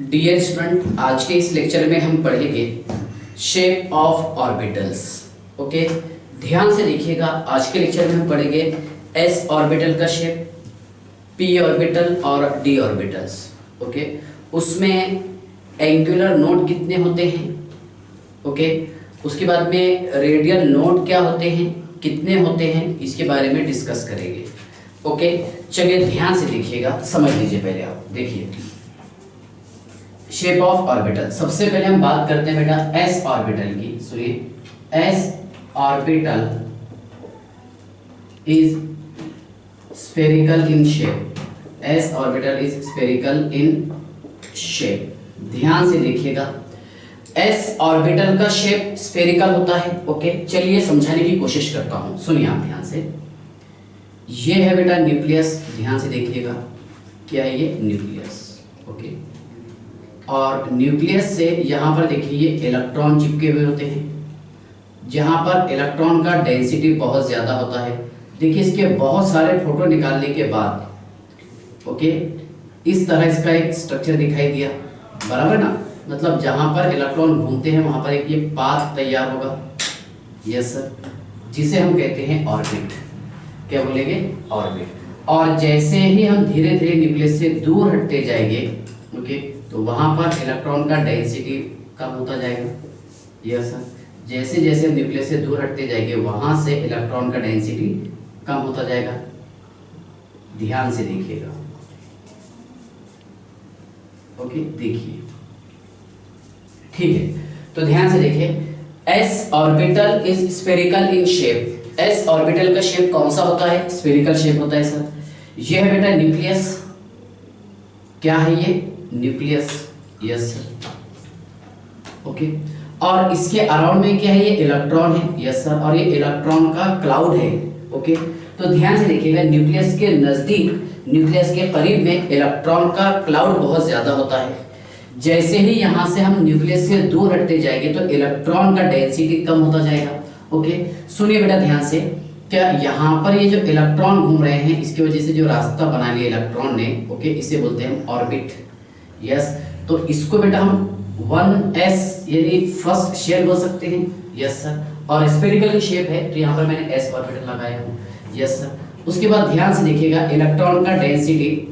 Dear student, आज के इस लेक्चर में हम पढ़ेंगे शेप ऑफ ऑर्बिटल्स। ओके, ध्यान से देखिएगा। आज के लेक्चर में हम पढ़ेंगे एस ऑर्बिटल का शेप, पी ऑर्बिटल और डी ऑर्बिटल्स। ओके, उसमें एंगुलर नोड कितने होते हैं। ओके, उसके बाद में रेडियल नोड क्या होते हैं, कितने होते हैं, इसके बारे में डिस्कस करेंगे। ओके, चलिए ध्यान से देखिएगा, समझ लीजिए। पहले आप देखिए शेप ऑफ ऑर्बिटल। सबसे पहले हम बात करते हैं बेटा एस ऑर्बिटल की। सुनिए, S orbital is spherical in shape. S orbital is spherical in shape. ध्यान से देखिएगा, एस ऑर्बिटल का शेप स्फेरिकल होता है। ओके, चलिए समझाने की कोशिश करता हूं। सुनिए आप ध्यान से। ये है बेटा न्यूक्लियस। ध्यान से देखिएगा, क्या है ये न्यूक्लियस। ओके, और न्यूक्लियस से यहाँ पर देखिए ये इलेक्ट्रॉन चिपके हुए होते हैं। जहाँ पर इलेक्ट्रॉन का डेंसिटी बहुत ज़्यादा होता है। देखिए इसके बहुत सारे फोटो निकालने के बाद ओके, इस तरह इसका एक स्ट्रक्चर दिखाई दिया, बराबर ना। मतलब जहाँ पर इलेक्ट्रॉन घूमते हैं वहाँ पर एक ये पाथ तैयार होगा। यस सर, जिसे हम कहते हैं ऑर्बिट। क्या बोलेंगे? ऑर्बिट। और जैसे ही हम धीरे धीरे न्यूक्लियस से दूर हटते जाएंगे, ओके, तो वहाँ पर इलेक्ट्रॉन का डेंसिटी कम होता जाएगा। यस सर, जैसे जैसे हम न्यूक्लियस से दूर हटते जाएंगे वहाँ से इलेक्ट्रॉन का डेंसिटी कम होता जाएगा। ध्यान से देखिएगा। ओके, देखिए, ठीक है। तो ध्यान से देखिए, S orbital is spherical in shape. S orbital का शेप कौन सा होता है? स्फेरिकल शेप होता है सर। ये है बेटा न्यूक्लियस। क्या है ये? न्यूक्लियस। Yes sir. ओके, और इसके अराउंड में क्या है? ये इलेक्ट्रॉन है। यस सर, और ये इलेक्ट्रॉन का क्लाउड है। ओके, तो ध्यान से देखिएगा, न्यूक्लियस के नजदीक, न्यूक्लियस के करीब में इलेक्ट्रॉन का क्लाउड बहुत ज्यादा होता है। जैसे ही यहाँ से हम न्यूक्लियस से दूर हटते जाएंगे तो इलेक्ट्रॉन का डेंसिटी कम होता जाएगा। ओके, सुनिए बेटा ध्यान से। क्या यहाँ पर ये जो इलेक्ट्रॉन घूम रहे हैं, इसकी वजह से जो रास्ता बना लिया इलेक्ट्रॉन ने, ओके, इसे बोलते हैं ऑर्बिट। यस, तो इसको बेटा हम 1s यानी फर्स्ट शेप बोल सकते हैं। यस सर, और स्फेरिकल की शेप है तो यहाँ पर मैंने s ऑर्बिटल लगाया हूँ। यस सर, उसके बाद ध्यान से देखिएगा, इलेक्ट्रॉन का डेंसिटी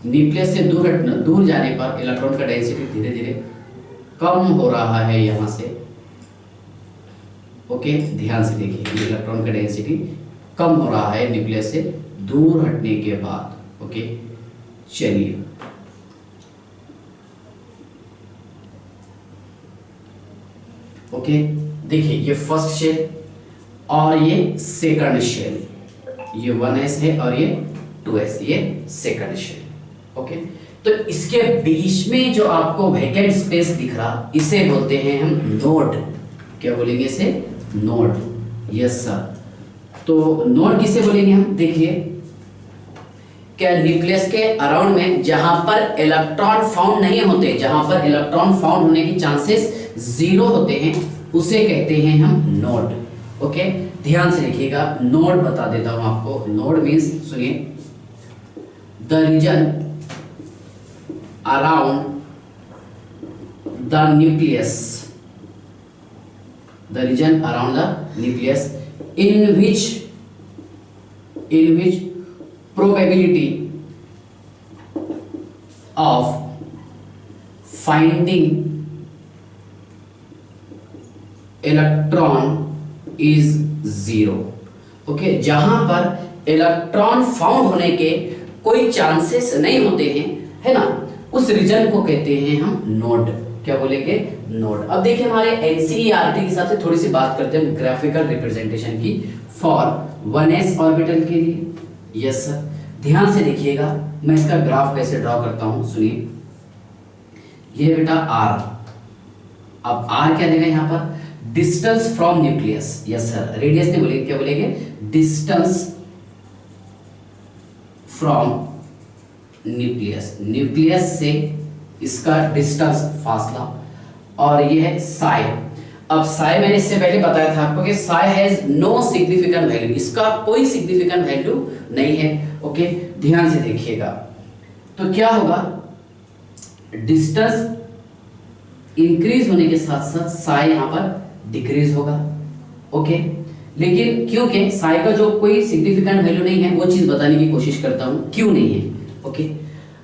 न्यूक्लियस से दूर जाने पर इलेक्ट्रॉन का डेंसिटी धीरे धीरे कम हो रहा है यहाँ से। ओके, ध्यान से देखिए, इलेक्ट्रॉन का डेंसिटी कम हो रहा है न्यूक्लियस से दूर हटने के बाद। ओके, चलिए, ओके, देखिए ये फर्स्ट शेल और ये सेकंड शेल। ये 1s है और ये 2s, ये सेकंड शेल। ओके, तो इसके बीच में जो आपको वैकेंट स्पेस दिख रहा, इसे बोलते हैं हम नोड। क्या बोलेंगे इसे? नोड। यस सर, तो नोड किसे बोलेंगे हम? देखिए, क्या न्यूक्लियस के अराउंड में जहां पर इलेक्ट्रॉन फाउंड नहीं होते, जहां पर इलेक्ट्रॉन फाउंड होने की चांसेस 0 होते हैं, उसे कहते हैं हम नोड। ओके, ध्यान से देखिएगा, नोड बता देता हूं आपको। नोड मींस, सुनिए, the region around the nucleus, the region around the nucleus in which probability of finding electron is 0। Okay, जहां पर इलेक्ट्रॉन फाउंड होने के कोई चांसेस नहीं होते हैं, है ना, उस रीजन को कहते हैं हम नोड। क्या बोलेंगे? नोड। अब देखिए, हमारे एनसीईआरटी के हिसाब से थोड़ी सी बात करते हैं ग्राफिकल रिप्रेजेंटेशन की फॉर 1s ऑर्बिटल के लिए। यस सर, ध्यान से देखिएगा, मैं इसका ग्राफ कैसे ड्रॉ करता हूं। सुनिए, ये बेटा r। अब r क्या देगा यहाँ पर? Distance from nucleus. Yes sir, radius नहीं बोलेंगे, क्या बोलेंगे? Distance from nucleus. न्यूक्लियस से इसका डिस्टेंस, फासला, और ये है साई। अब साई मैंने इससे पहले बताया था आपको कि psi has no significant value, इसका कोई सिग्निफिकेंट वैल्यू नहीं है। ओके, ध्यान से देखिएगा, तो क्या होगा डिस्टेंस इंक्रीज होने के साथ साथ साई यहाँ पर डिक्रीज होगा। ओके, लेकिन क्योंकि साई का जो कोई सिग्निफिकेंट वैल्यू नहीं है वो चीज बताने की कोशिश करता हूँ क्यों नहीं है। ओके,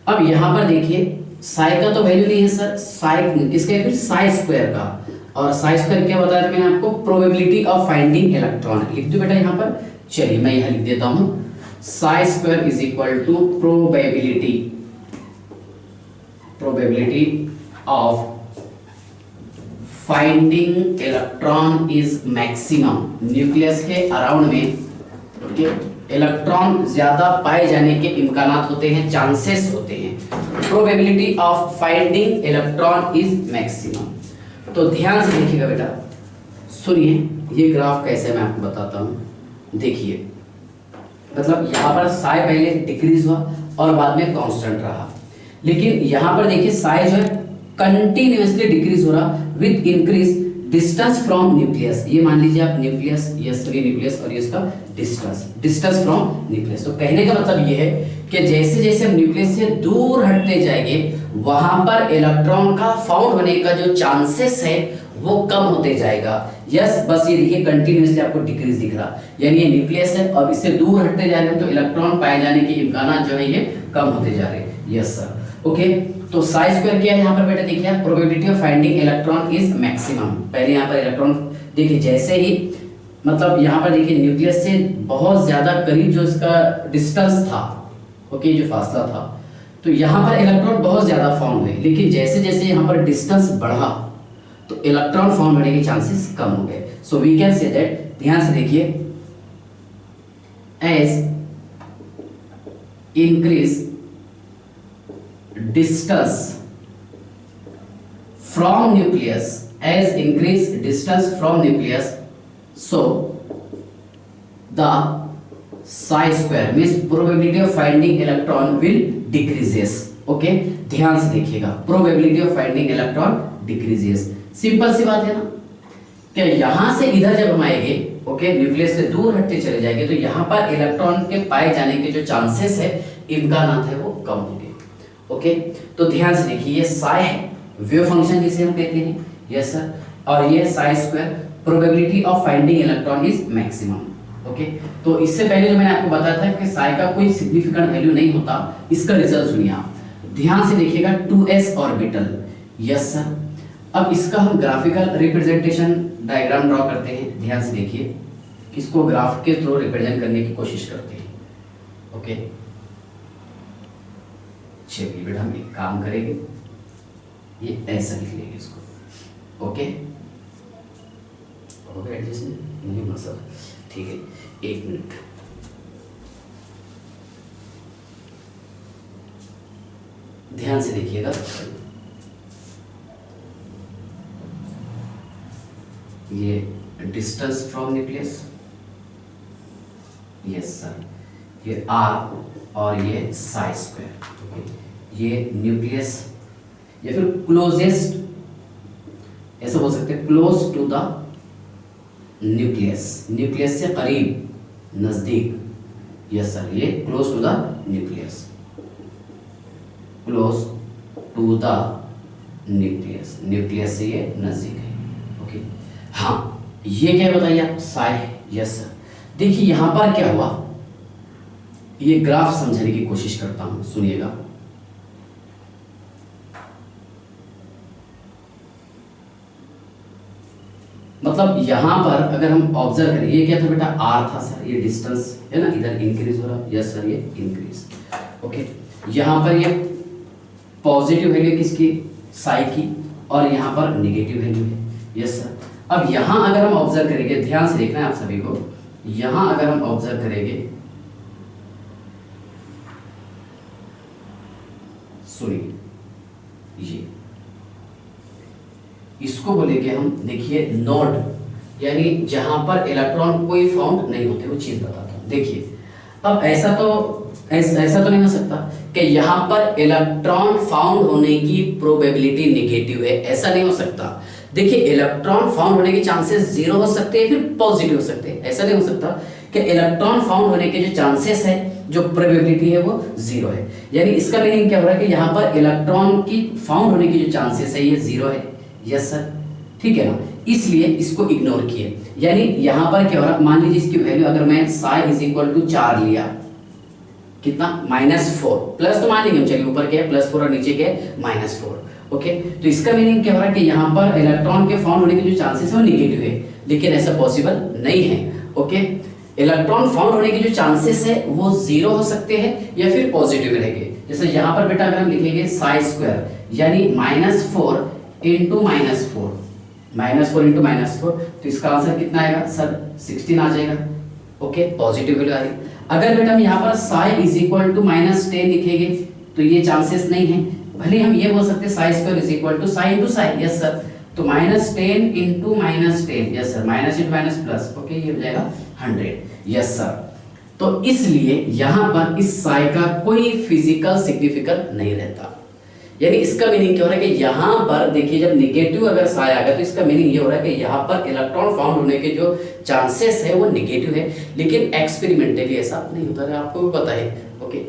अब यहाँ पर देखिए साई का तो वैल्यू नहीं है सर, साई किसका है, फिर साई स्क्वायर का। और साई स्क्वायर क्या बताया था मैंने आपको, प्रोबेबिलिटी ऑफ फाइंडिंग इलेक्ट्रॉन। लिख दो बेटा यहाँ पर, चलिए मैं यहाँ लिख देता हूँ, psi square is equal to probability of finding electron is maximum. Nucleus के अराउंड में इलेक्ट्रॉन ज्यादा पाए जाने के इम्कानात होते हैं, चांसेस होते हैं। Probability of finding electron is maximum. तो ध्यान से देखिएगा बेटा, सुनिए ये ग्राफ कैसे मैं आपको बताता हूं। देखिए मतलब यहां पर साई पहले डिक्रीज हुआ और बाद में कांस्टेंट रहा, लेकिन यहां पर देखिए साई जो है कंटिन्यूअसली डिक्रीज हो रहा with increase distance from nucleus. ये मान लीजिए आप न्यूक्लियस, ये सॉरी न्यूक्लियस और ये इसका डिस्टेंस फ्रॉम न्यूक्लियस। तो कहने का मतलब ये है कि जैसे जैसे हम न्यूक्लियस से दूर हटते जाएंगे वहां पर इलेक्ट्रॉन का फाउंड होने का जो चांसेस है वो कम होते जाएगा। यस, बस ये देखिए कंटिन्यूअसली आपको डिक्रीज दिख रहा, यानी ये न्यूक्लियस है और इससे दूर हटते जा रहे हैं तो इलेक्ट्रॉन पाए जाने के इम्कान जो है ये कम होते जा रहे हैं। Yes sir, okay. तो साई स्क्वायर क्या है यहाँ पर बेटा, देखिए probability of finding electron is maximum. पहले यहाँ पर इलेक्ट्रॉन देखिए जैसे ही मतलब यहाँ पर देखिए न्यूक्लियस से बहुत ज्यादा करीब जो इसका डिस्टेंस था, ओके, जो फासला था, तो यहाँ पर इलेक्ट्रॉन बहुत ज्यादा फाउंड हुए, लेकिन जैसे जैसे यहाँ पर डिस्टेंस बढ़ा तो इलेक्ट्रॉन फाउंड होने के चांसेस कम हो गए। So we can say that, ध्यान से देखिए, as increase distance from nucleus, as increase distance from nucleus, so the psi square means probability of finding electron will decreases. Okay, ध्यान से देखिएगा, probability of finding electron decreases। Simple सी बात है ना, क्या यहां से इधर जब हम आएंगे, ओके, न्यूक्लियस से दूर हटते चले जाएंगे तो यहां पर इलेक्ट्रॉन के पाए जाने के जो चांसेस है, इम्कानात है, वो कम होंगे। ओके, तो ध्यान से देखिए, ये साई है, वेव फंक्शन जिसे हम कहते हैं, यस सर, और ये Sai square, probability of finding electron is maximum. Okay, तो इससे पहले जो मैंने आपको बताया था कि साई का कोई सिग्निफिकेंट वैल्यू नहीं होता, इसका रिजल्ट सुनिए आप, ध्यान से देखिएगा, 2s ऑर्बिटल। यस सर, अब इसका हम ग्राफिकल रिप्रेजेंटेशन डायग्राम ड्रॉ करते हैं। ध्यान से देखिए, इसको ग्राफ के थ्रू रिप्रेजेंट करने की कोशिश करते हैं। ओके, चलिए बेटा हम एक काम करेंगे, ये ऐसा लिख लेंगे इसको। ओके, हो गया एडजस्टमेंट, नहीं मसला, ठीक है, एक मिनट। ध्यान से देखिएगा, ये distance from nucleus, yes sir, ये r और ये साई स्क्वायर, ये न्यूक्लियस या फिर क्लोजेस्ट, ऐसा बोल सकते हैं, close to the nucleus, nucleus से करीब, नजदीक। यस सर, ये close to the nucleus, close to the nucleus, nucleus से ये नजदीक है। ओके, हाँ, ये क्या बताइए आप, साई। यस सर, देखिए यहां पर क्या हुआ, ये ग्राफ समझने की कोशिश करता हूं, सुनिएगा। मतलब यहां पर अगर हम ऑब्जर्व करें, ये क्या था बेटा, r था सर, ये डिस्टेंस है ना, इधर इंक्रीज हो रहा, यस सर, ये इंक्रीज। ओके, यहां पर ये पॉजिटिव वैल्यू किसकी, साई की, और यहां पर नेगेटिव वैल्यू है। यस सर, अब यहां अगर हम ऑब्जर्व करेंगे, ध्यान से देखना है आप सभी को, यहां अगर हम ऑब्जर्व करेंगे, सुनिए, ये इसको बोलेंगे हम, देखिए नोड, यानी जहां पर इलेक्ट्रॉन कोई फाउंड नहीं होते, वो चीज बताता हूं। देखिए अब ऐसा तो नहीं हो सकता कि यहां पर इलेक्ट्रॉन फाउंड होने की प्रोबेबिलिटी नेगेटिव है, ऐसा नहीं हो सकता। देखिए इलेक्ट्रॉन फाउंड होने के चांसेस जीरो हो सकते हैं, फिर पॉजिटिव हो सकते हैं, ऐसा नहीं हो सकता कि इलेक्ट्रॉन फाउंड होने के जो चांसेस है जो प्रोबेबिलिटी है वो 0 है। यानी इसका मीनिंग क्या हो रहा है कि यहाँ पर इलेक्ट्रॉन की फाउंड होने की जो चांसेस है ये 0 है। यस सर, ठीक है ना, इसलिए इसको इग्नोर किए। यानी यहाँ पर क्या हो रहा है, मान लीजिए इसकी वैल्यू अगर मैं साई इज इक्वल टू 4 लिया, कितना, -4, प्लस तो मान लेंगे, चलिए ऊपर क्या है +4 और नीचे क्या है -4। ओके, तो इसका मीनिंग क्या हो रहा है कि यहाँ पर इलेक्ट्रॉन के फाउंड होने के जो चांसेस है वो निगेटिव है, लेकिन ऐसा पॉसिबल नहीं है। ओके, इलेक्ट्रॉन फाउंड होने के जो चांसेस है वो 0 हो सकते हैं या फिर पॉजिटिव रहेंगे। जैसे यहाँ पर बेटा अगर हम लिखेंगे साई² यानी -4 इंटू -4, -4 इंटू -4, तो इसका आंसर कितना आएगा सर, 16 आ जाएगा। ओके, पॉजिटिव वैल्यू आ रही। अगर बेटा हम यहाँ पर साई इज इक्वल टू -10 लिखेंगे तो ये चांसेस नहीं है। भले हम ये बोल सकते हैं साई² is equal to psi into psi, yes sir, तो -10 into -10, yes sir, minus into minus plus, okay, ये हो जाएगा 100, यस सर। तो इसलिए यहाँ पर इस साई का कोई फिजिकल सिग्निफिकेंस नहीं रहता। यानी इसका मीनिंग क्या हो रहा है कि यहाँ पर देखिए जब निगेटिव अगर साई आ गया तो इसका मीनिंग ये हो रहा है कि यहाँ पर इलेक्ट्रॉन फाउंड होने के जो चांसेस है वो निगेटिव है, लेकिन एक्सपेरिमेंटली ऐसा नहीं होता है, आपको भी पता है। ओके,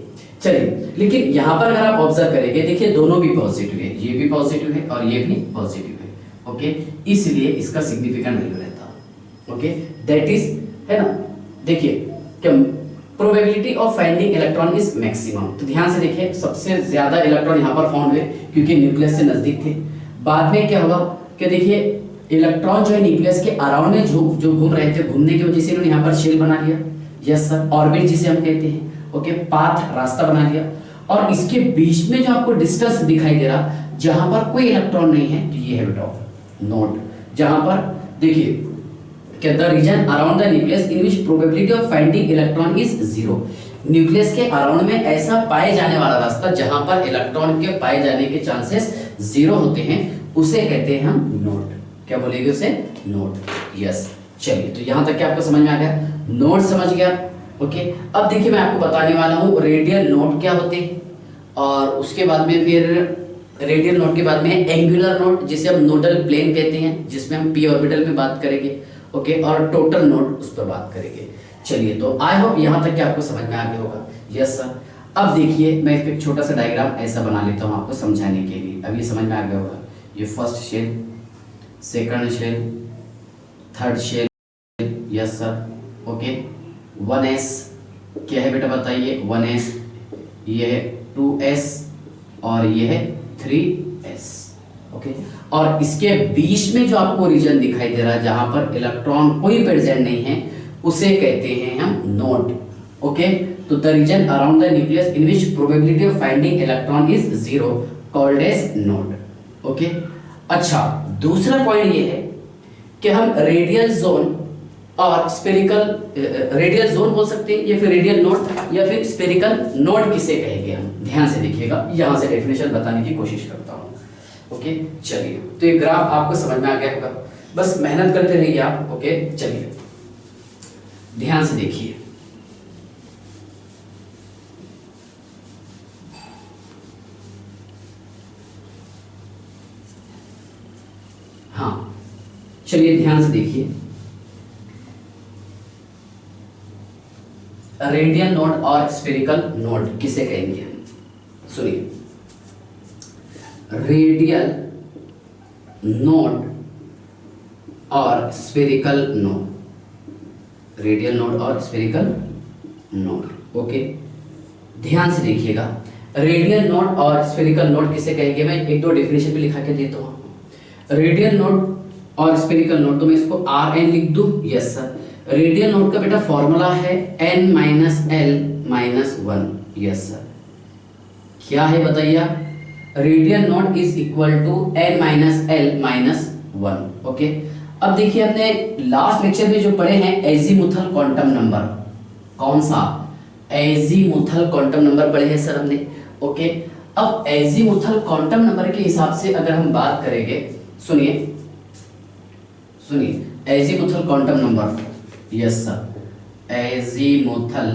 चलिए, लेकिन यहाँ पर अगर आप ऑब्जर्व करेंगे, देखिए दोनों भी पॉजिटिव है, ये भी पॉजिटिव है और ये भी पॉजिटिव है। ओके, इसलिए इसका सिग्निफिकेंट वैल्यू रहता। ओके, दैट इज, है ना, देखिए क्या probability of finding electron is maximum. तो ध्यान से देखिए, सबसे ज्यादा इलेक्ट्रॉन यहाँ पर फाउंड हुए क्योंकि न्यूक्लियस से नजदीक थे। बाद में क्या होगा कि देखिए इलेक्ट्रॉन जो है न्यूक्लियस के अराउंड में जो घूम रहे थे, घूमने की वजह से इन्होंने यहाँ पर शेल बना लिया, यस सर, ऑर्बिट जिसे हम कहते हैं। ओके, पाथ, रास्ता बना लिया, और इसके बीच में जो आपको डिस्टेंस दिखाई दे रहा जहां पर कोई इलेक्ट्रॉन नहीं है, तो ये है बेटा नोड, जहां पर देखिए the region around the nucleus in which probability of finding electron is 0। Nucleus के अराउंड में ऐसा पाए जाने वाला रास्ता जहां पर इलेक्ट्रॉन के पाए जाने के चांसेस 0 होते हैं, उसे कहते हैं हम नोड। क्या बोलेंगे उसे, नोड, यस। चलिए, तो यहां तक क्या आपको समझ में आ गया, नोड समझ गया। ओके, अब देखिए मैं आपको बताने वाला हूं रेडियल नोड क्या होते हैं, और उसके बाद में फिर रेडियल नोड के बाद में एंगुलर नोड जिसे हम नोडल प्लेन कहते हैं, जिसमें हम p ऑर्बिटल पे बात करेंगे। ओके, और टोटल नोड उस पर बात करेंगे। चलिए, तो आई होप यहाँ तक क्या आपको समझ में आ गया होगा, यस सर। अब देखिए मैं एक छोटा सा डायग्राम ऐसा बना लेता हूँ आपको समझाने के लिए। अब ये समझ में आ गया होगा, ये first shell, second shell, third shell, yes sir. Okay, 1s क्या है बेटा बताइए, 1s, ये है 2s और ये है 3s। ओके, और इसके बीच में जो आपको रीजन दिखाई दे रहा है जहां पर इलेक्ट्रॉन कोई प्रेजेंट नहीं है, उसे कहते हैं हम नोड। ओके, तो the region around the nucleus in which probability of finding electron is 0 called as node. Okay, अच्छा, दूसरा पॉइंट ये है कि हम रेडियल जोन और स्फेरिकल, रेडियल जोन बोल सकते हैं या फिर रेडियल नोड या फिर स्फेरिकल नोड किसे कहेंगे हम। ध्यान से देखिएगा, यहां से डेफिनेशन बताने की कोशिश करता हूं। ओके, चलिए, तो ये ग्राफ आपको समझ में आ गया होगा, बस मेहनत करते रहिए आप। ओके, चलिए ध्यान से देखिए, हाँ, चलिए ध्यान से देखिए, रेडियल नोड और स्फेरिकल नोड किसे कहेंगे हम। सुनिए, रेडियल नोड और स्फेरिकल नोड, रेडियल नोड और स्फेरिकल नोड। ओके, ध्यान से देखिएगा, रेडियल नोड और स्फेरिकल नोड किसे कहेंगे, मैं एक दो डेफिनेशन भी लिखा के देता हूं। रेडियल नोड और स्फेरिकल नोड, तो मैं इसको Rn लिख दूं, यस सर। रेडियल नोड का बेटा फॉर्मूला है n - l - 1, यस सर। क्या है बताइए, radial node is equal to n - l - 1। Okay, अब देखिए हमने लास्ट लेक्चर में जो पढ़े हैं एजीमुथल क्वांटम नंबर, कौन सा, एजीमुथल क्वांटम नंबर पढ़े हैं सर हमने। ओके, अब एजीमुथल क्वांटम नंबर के हिसाब से अगर हम बात करेंगे, सुनिए सुनिए, azimuthal quantum number, yes sir, azimuthal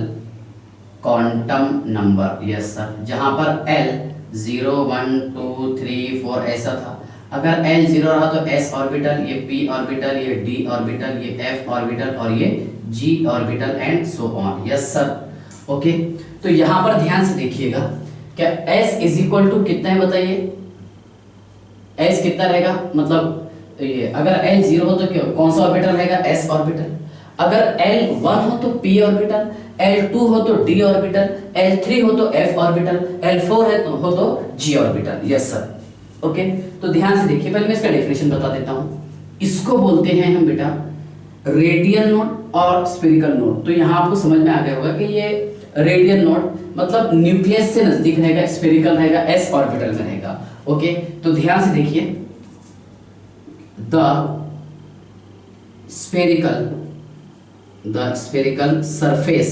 quantum number, yes sir, जहां पर l 0 1 2 3 4 ऐसा था। अगर l 0 रहा तो s ऑर्बिटल, ये p ऑर्बिटल, ये d ऑर्बिटल, ये f ऑर्बिटल और ये g orbital and so on, yes sir. Okay, तो यहां पर ध्यान से देखिएगा, क्या s इज इक्वल टू कितना है बताइए, s कितना रहेगा, मतलब ये अगर l 0 हो तो क्यों कौन सा ऑर्बिटल रहेगा, s ऑर्बिटल, अगर l 1 हो तो p ऑर्बिटल, l 2 हो तो d ऑर्बिटल, l 3 हो तो f ऑर्बिटल, l 4 हो तो g orbital. Yes sir, okay. तो ध्यान से देखिए, पहले मैं इसका डेफिनेशन बता देता हूं। इसको बोलते हैं हम बेटा रेडियल नोड और स्फेरिकल नोड। तो यहाँ आपको समझ में आ गया होगा कि ये रेडियल नोड मतलब न्यूक्लियस से नजदीक रहेगा, स्फेरिकल रहेगा, s ऑर्बिटल में रहेगा। ओके, तो ध्यान से देखिए, the spherical surface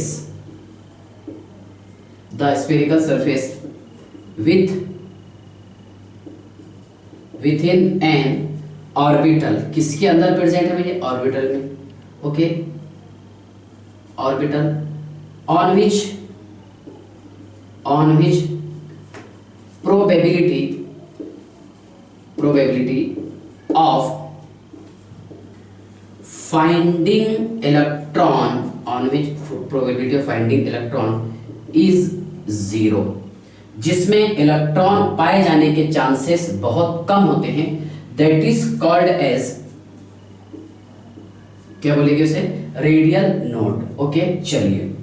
within an orbital, किसके अंदर प्रेजेंट है भैया, ऑर्बिटल में। Okay, orbital on which probability of finding electron is 0, जिसमें इलेक्ट्रॉन पाए जाने के चांसेस बहुत कम होते हैं, दैट इज कॉल्ड एज, क्या बोलेंगे उसे, रेडियल नोड। ओके, चलिए,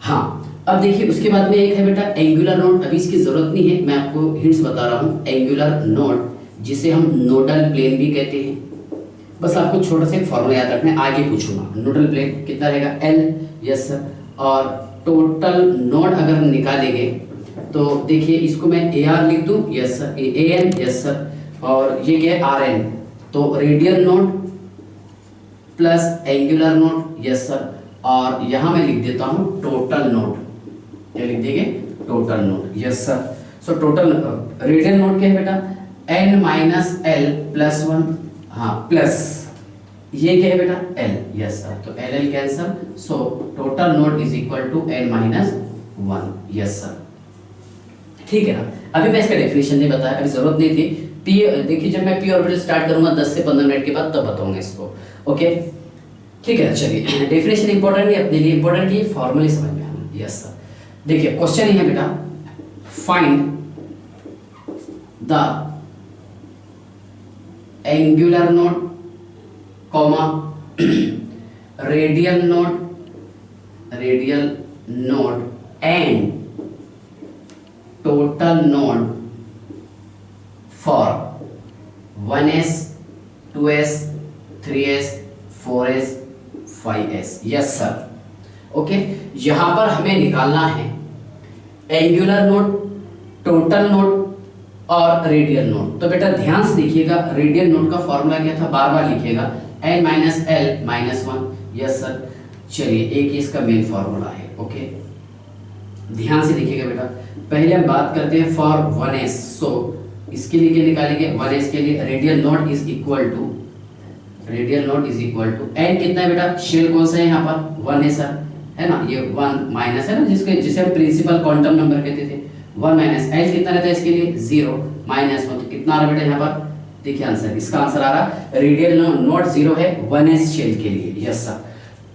हाँ अब देखिए उसके बाद में एक है बेटा एंगुलर नोड। अभी इसकी जरूरत नहीं है, मैं आपको हिंट्स बता रहा हूँ। एंगुलर नोड जिसे हम नोडल प्लेन भी कहते हैं, बस आपको छोटा सा एक फॉर्मूला याद रखना है, आगे पूछूंगा। नोडल प्लेन कितना रहेगा, एल, यस सर, और टोटल नोड अगर हम निकालेंगे तो देखिए इसको मैं ए आर लिख दूं, yes sir, A N, yes sir, और ये क्या है आर एन, तो radial node plus angular node, yes sir, और यहां मैं लिख देता हूं टोटल नोड, क्या लिख देंगे, total node, yes sir. So total radial node क्या है बेटा, n माइनस एल प्लस 1, हाँ प्लस ये क्या है बेटा l, यस सर, तो L L cancel, so total node is equal to n minus 1, yes sir, ठीक है ना। अभी मैं इसका डेफिनेशन नहीं बताया, अभी जरूरत नहीं थी। पी देखिए जब मैं पी ऑर्बिटल स्टार्ट करूंगा 10 से 15 मिनट के बाद तब बताऊंगा इसको। ओके, ठीक है, चलिए डेफिनेशन इंपॉर्टेंट है अपने लिए, इंपॉर्टेंट है फॉर्मूले समझ में आना, यस सर। देखिए क्वेश्चन ही है बेटा, find the angular node comma radial node and total node for 1s 2s 3s 4s 5s, yes sir. Okay, यहां पर हमें निकालना है एंगुलर नोड, टोटल नोड और रेडियल नोड। तो बेटा ध्यान से देखिएगा, रेडियल नोड का फॉर्मूला क्या था, बार बार लिखिएगा, n minus L minus 1, yes sir. चलिए एक इसका मेन फॉर्मूला है। ओके, ध्यान से देखिएगा बेटा, पहले हम बात करते हैं फॉर 1s, सो इसके लिए क्या निकालेंगे, 1s के लिए radial node is equal to n कितना है बेटा, शेल कौन सा है यहाँ पर, 1 है सर, है ना, ये 1 माइनस है ना, जिसे हम प्रिंसिपल क्वांटम नंबर कहते थे, 1 माइनस एल कितना रहता है इसके लिए, 0 माइनस 1, तो कितना आ रहा बेटा यहाँ पर, देखिए आंसर, इसका आंसर आ रहा रेडियल नोड 0 है 1s शेल के लिए, यस सर।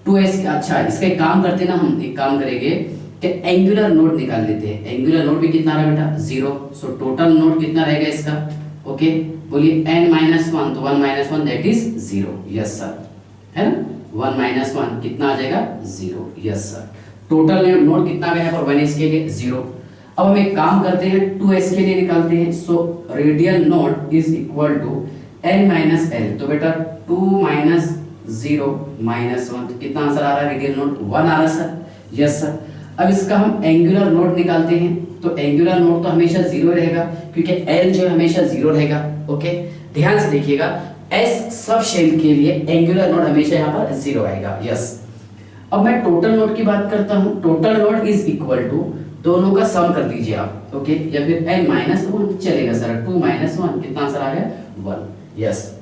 2s, अच्छा इसका एक काम करते ना, हम एक काम करेंगे कि एंगुलर नोड निकाल लेते हैं। एंगुलर नोड भी कितना रहा बेटा, 0, सो टोटल नोड कितना रहेगा इसका, ओके बोलिए n माइनस 1, तो 1 minus 1 that is 0, yes sir, है ना, 1 माइनस 1 कितना आ जाएगा, 0, यस सर। टोटल नोड कितना आ गया यहाँ पर 1s के लिए 0। अब हम एक काम करते हैं 2s के लिए निकालते हैं, so radial node is equal to n minus L, तो बेटा 2 माइनस 0 माइनस 1, कितना आंसर आ रहा है, रेडियल नोड 1 आ रहा है सर, यस सर। अब इसका हम एंगुलर नोड निकालते हैं, तो एंगुलर नोड तो हमेशा 0 रहेगा क्योंकि l जो है हमेशा 0 रहेगा। ओके, ध्यान से देखिएगा, s सब शेल के लिए एंगुलर नोड हमेशा यहाँ पर 0 आएगा, यस। अब मैं टोटल नोड की बात करता हूँ, total node is equal to, दोनों का सम कर दीजिए आप, ओके, या फिर n माइनस 1 चलेगा सर, 2 माइनस 1 कितना आंसर आ गया, 1, यस।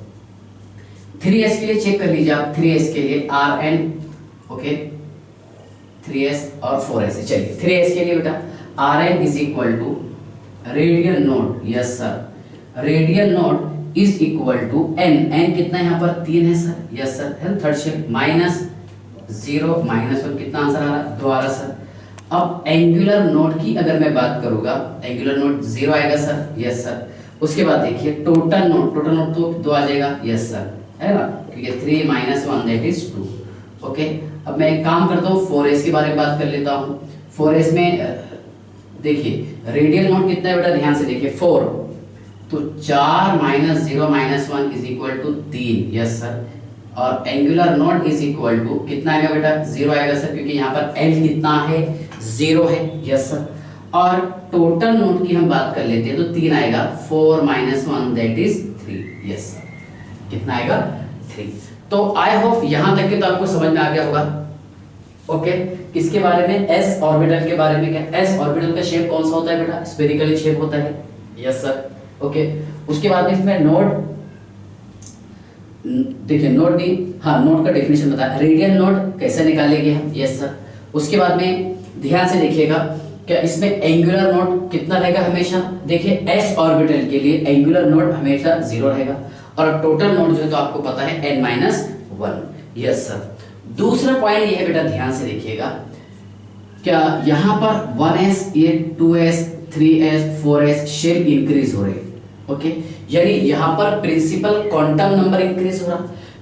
3s के लिए चेक कर लीजिए आप, 3s के लिए Rn, ओके, 3s और 4s, चलिए 3s के लिए बेटा Rn is equal to radial node, yes sir, radial node is equal to n कितना है यहाँ पर 3 है सर, यस सर, है थर्ड शेप, माइनस 0 माइनस 1 कितना आंसर आ रहा है, 2 आ रहा सर। अब एंगुलर नोड की अगर मैं बात करूंगा, एंगुलर नोड 0 आएगा सर, यस सर। उसके बाद देखिए टोटल नोड तो 2 आ जाएगा, यस सर, है ना, क्योंकि 3 - 1 दैट इज 2। ओके, अब मैं एक काम करता हूँ 4s के बारे में बात कर लेता हूँ। 4s में देखिए रेडियल नोड कितना है बेटा, ध्यान से देखिए 4, तो 4 - 0 - 1 is equal to 3, yes sir. और angular node is equal to कितना आएगा बेटा, 0 आएगा सर, क्योंकि यहाँ पर L कितना है, 0 है, यस सर। और टोटल नोड की हम बात कर लेते हैं तो 3 आएगा, 4 - 1 दैट इज 3, यस सर। कितना आएगा, 3। तो आई होप यहां तक के तो आपको समझ में आ गया होगा। ओके, किसके बारे में, s ऑर्बिटल के बारे में। क्या s ऑर्बिटल का शेप कौन सा होता है बेटा, स्फेरिकल शेप होता है, यस सर। ओके, उसके बाद में इसमें नोड, देखिए नोड भी, हाँ नोड का डेफिनेशन बताया, रेडियल नोड कैसे निकालेंगे हम, यस सर। उसके बाद में ध्यान से देखिएगा, क्या इसमें एंगुलर नोड कितना रहेगा हमेशा, देखिए s ऑर्बिटल के लिए एंगुलर नोड हमेशा 0 रहेगा, और टोटल नोड जो है तो आपको पता है n-1, यस सर। दूसरा पॉइंट ये है बेटा, ध्यान से देखिएगा, क्या यहाँ पर 1s, ये 2s, 3s, 4s shape increase हो रहे हैं। ओके, यानी यहाँ पर प्रिंसिपल क्वांटम नंबर इंक्रीज हो रहा,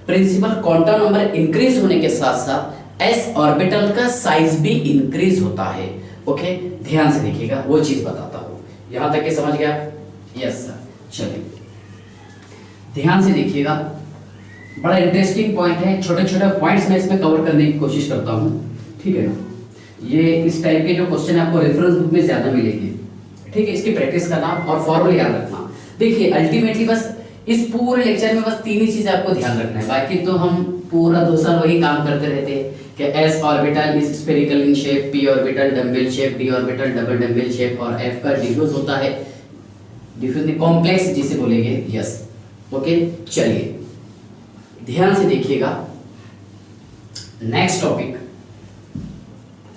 प्रिंसिपल क्वांटम नंबर इंक्रीज होने के साथ साथ s ऑर्बिटल का साइज भी इंक्रीज होता है। ओके, ध्यान से देखिएगा, वो चीज बताता हूँ। यहां तक के समझ गया, यस सर। चलिए ध्यान से देखिएगा, बड़ा इंटरेस्टिंग पॉइंट है, छोटे छोटे पॉइंट्स मैं इसमें कवर करने की कोशिश करता हूँ, ठीक है ना। ये इस टाइप के जो क्वेश्चन आपको रेफरेंस बुक में ज्यादा मिलेंगे, ठीक है, इसकी प्रैक्टिस करना और फॉर्मूले याद रखना। देखिए अल्टीमेटली बस इस पूरे लेक्चर में बस 3 ही चीजें आपको ध्यान रखना है, बाकी तो हम पूरा 2 साल वही काम करते रहते हैं कि s orbital is spherical in shape, p orbital dumbbell shape, d orbital double dumbbell shape, और f का डिफ्यूज होता है, डिफ्यूज कॉम्प्लेक्स जिसे बोलेंगे, यस। ओके, चलिए ध्यान से देखिएगा, नेक्स्ट टॉपिक।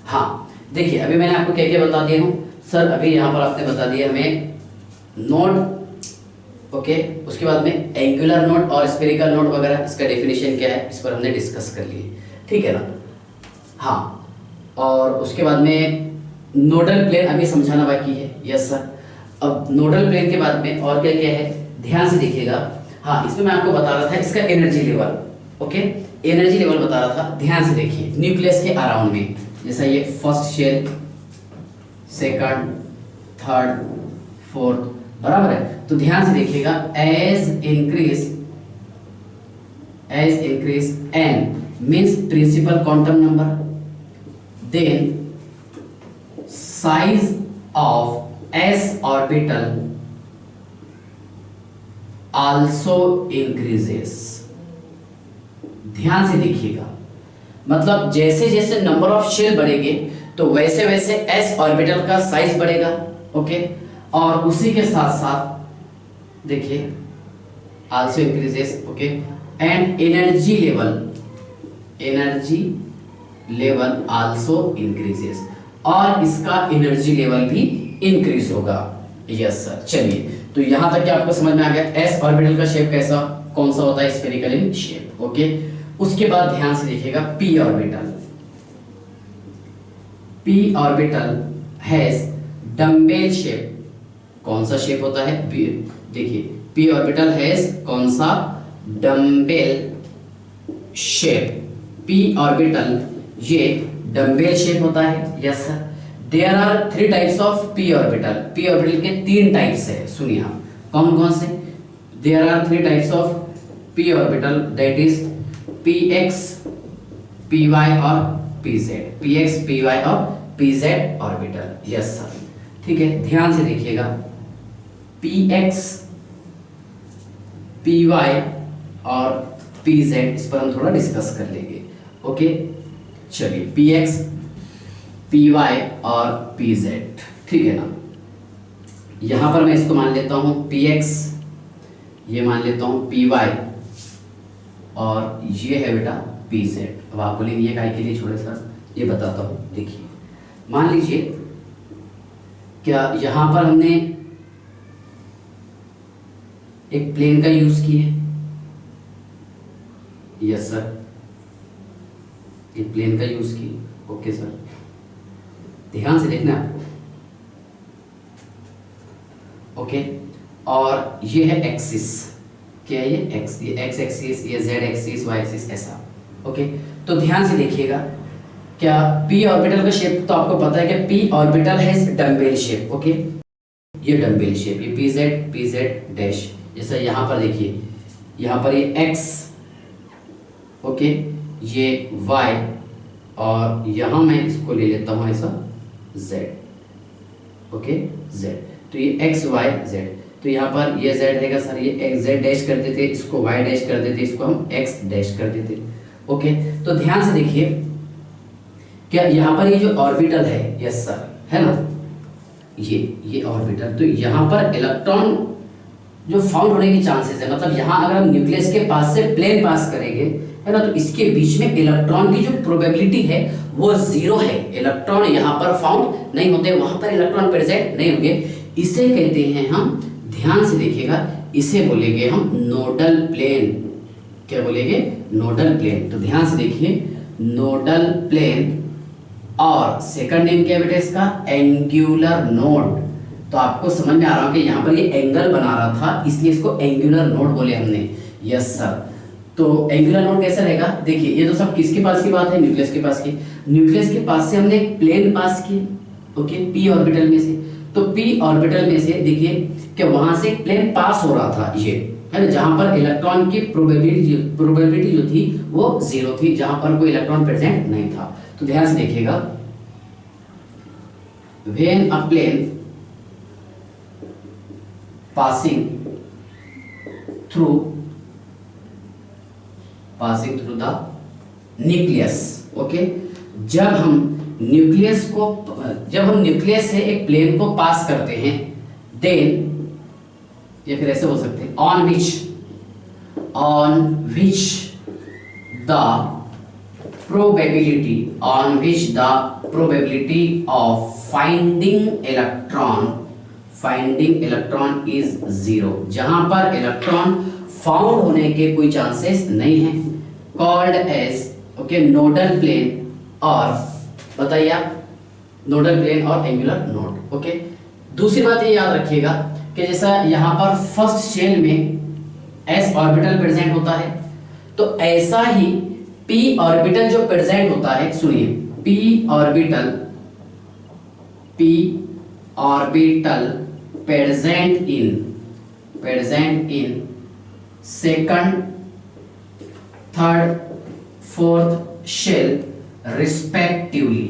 हाँ देखिए, अभी मैंने आपको क्या क्या बता दिया हूँ सर, अभी यहाँ पर आपने बता दिया हमें नोड, ओके, उसके बाद में एंगुलर नोड और स्फेरिकल नोड वगैरह, इसका डेफिनेशन क्या है इस पर हमने डिस्कस कर लिए, ठीक है ना। हाँ, और उसके बाद में नोडल प्लेन अभी समझाना बाकी है, यस सर। अब नोडल प्लेन के बाद में और क्या क्या है, ध्यान से देखिएगा। हाँ, इसमें मैं आपको बता रहा था इसका energy level, okay, energy level बता रहा था, ध्यान से देखिए, न्यूक्लियस के अराउंड में, जैसा ये first shell, second, third, fourth, बराबर है। तो ध्यान से देखिएगा, as increase n means principal quantum number, then size of s orbital also increases। ध्यान से देखिएगा, मतलब जैसे जैसे नंबर ऑफ शेल बढ़ेंगे तो वैसे वैसे s ऑर्बिटल का साइज बढ़ेगा, ओके। और उसी के साथ साथ देखिए also increases, okay, and energy level also increases, और इसका एनर्जी लेवल भी इंक्रीज होगा, यस सर। चलिए, तो यहां तक क्या आपको समझ में आ गया, एस ऑर्बिटल का शेप कैसा कौन सा होता है, स्फेरिकल इन शेप, ओके। उसके बाद ध्यान से देखिएगा, P orbital has dumbbell shape, कौन सा शेप होता है, देखिए पी ऑर्बिटल हैज कौन सा, डम्बेल शेप, पी ऑर्बिटल ये डम्बेल शेप होता है, yes sir. There are 3 types of P orbital, P orbital के 3 टाइप्स है, सुनिए आप कौन कौन से, there are 3 types of P orbital, that is px, py और pz, px, py और pz ऑर्बिटल, यस सर, ठीक है। ध्यान से देखिएगा, px, py और pz, इस पर हम थोड़ा डिस्कस कर लेंगे, ओके। चलिए, px, py और pz, ठीक है ना। यहां पर मैं इसको मान लेता हूं px, ये मान लेता हूं py, और ये है बेटा pz। अब आप बोलेंगे ये काय के लिए छोड़े सर, ये बताता हूं। देखिए, मान लीजिए क्या यहां पर हमने एक प्लेन का यूज किया है, यस सर, एक प्लेन का यूज किया, ओके सर। ध्यान से देखना आपको, ओके। और ये है एक्सिस, क्या है ये एक्स, ये एक्स एक्सिस, ये जेड एक्सिस, वाई एक्सिस, ऐसा, ओके। तो ध्यान से देखिएगा, क्या पी ऑर्बिटल का शेप तो आपको पता है कि पी ऑर्बिटल है डम्बेल शेप, ओके। ये डम्बेल शेप, ये पी जेड डैश, जैसा यहाँ पर देखिए, यहाँ पर ये एक्स, ओके, ये वाई, और यहाँ मैं इसको ले लेता हूँ ऐसा जेड, ओके, जेड। तो ये एक्स वाई जेड, तो यहाँ पर ये जेड रहेगा सर, ये एक्स जेड डैश कर देते, इसको वाई डैश कर देते, इसको हम एक्स डैश कर देते, ओके। तो ध्यान से देखिए, क्या यहाँ पर ये जो ऑर्बिटल है, यस सर, है ना, ये ऑर्बिटल, तो यहाँ पर इलेक्ट्रॉन जो फाउंड होने के चांसेस है, मतलब यहाँ अगर हम न्यूक्लियस के पास से प्लेन पास करेंगे, है ना, तो इसके बीच में इलेक्ट्रॉन की जो प्रोबेबिलिटी है वो 0 है। इलेक्ट्रॉन यहाँ पर फाउंड नहीं होते, वहां पर इलेक्ट्रॉन प्रेजेंट नहीं होंगे। इसे कहते हैं हम, ध्यान से देखिएगा, इसे बोलेंगे हम नोडल प्लेन। क्या बोलेंगे? Nodal plane. तो ध्यान से देखिए, नोडल प्लेन, और सेकंड नेम क्या है बेटा इसका? Angular node. तो आपको समझ में आ रहा हो कि यहाँ पर ये एंगल बना रहा था, इसलिए इसको एंगुलर नोड बोले हमने। Yes sir. तो एंगुलर नोड कैसा रहेगा? देखिए, ये तो सब किसके पास की बात है? न्यूक्लियस के पास की। न्यूक्लियस के पास से हमने एक प्लेन पास की, ओके, पी ऑर्बिटल में से। तो पी ऑर्बिटल में से देखिए कि वहां से एक प्लेन पास हो रहा था, ये है ना, जहां पर इलेक्ट्रॉन की प्रोबेबिलिटी जो थी वो 0 थी, जहां पर कोई इलेक्ट्रॉन प्रेजेंट नहीं था। तो ध्यान से देखिएगा, when a plane passing through the nucleus, okay. जब हम न्यूक्लियस से एक प्लेन को पास करते हैं, देन, या फिर ऐसे बोल सकते हैं, on which the probability of finding electron is 0, जहां पर इलेक्ट्रॉन फाउंड होने के कोई चांसेस नहीं है, called as, okay, nodal plane, और बताइए आप, नोडल प्लेन और एंगुलर नोड, ओके। दूसरी बात ये याद रखिएगा कि जैसा यहां पर फर्स्ट शेल में एस ऑर्बिटल प्रेजेंट होता है, तो ऐसा ही पी ऑर्बिटल जो प्रेजेंट होता है, सुनिए, P orbital present in second, third, fourth shell respectively।